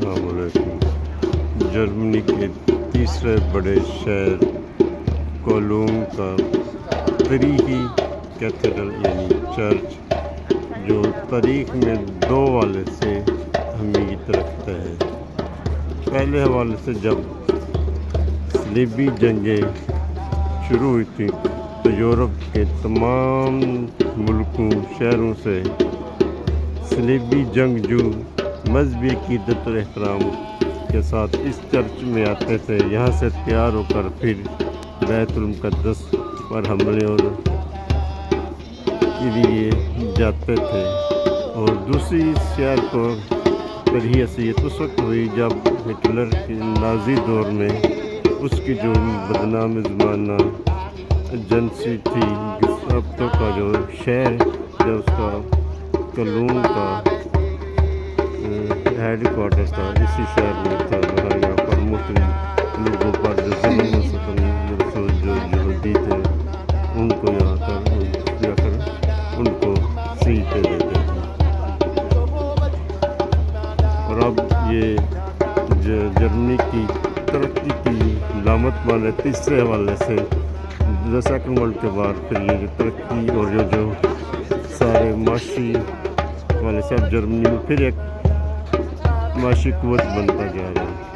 السلام علیکم۔ جرمنی کے تیسرے بڑے شہر کولون کا تاریخی کیتھیڈرل یعنی چرچ، جو تاریخ میں دو حوالے سے اہمیت رکھتا ہے۔ پہلے حوالے سے جب صلیبی جنگیں شروع ہوئی تھیں تو یورپ کے تمام ملکوں شہروں سے صلیبی جنگجو مذہبی عقیدت اور احترام کے ساتھ اس چرچ میں آتے تھے، یہاں سے تیار ہو کر پھر بیت المقدس پر حملے اور کے لیے جاتے تھے۔ اور دوسری شہر کو ترجیح حیثیت اس وقت ہوئی جب ہٹلر کے نازی دور میں اس کی جو بدنام زمانہ ایجنسی تھی گestaپو کا جو شہر جو اس کا کولون کا ہیڈ کوارٹر تھا، اسی شہر میں تھا، وہاں یہاں پر مختلف لوگوں پر جو ظلم و ستم جو یہودی تھے ان کو یہاں کر ان کو سیٹیں دیتے تھے۔ اور اب یہ جرمنی کی ترقی کی علامت مانے تیسرے حوالے سے سیکنڈ ورلڈ کے بعد پھر یہ جو ترقی اور یہ جو سارے معاشی حوالے سے اب جرمنی میں پھر ایک معاشی قوت بنتا جا رہا ہے۔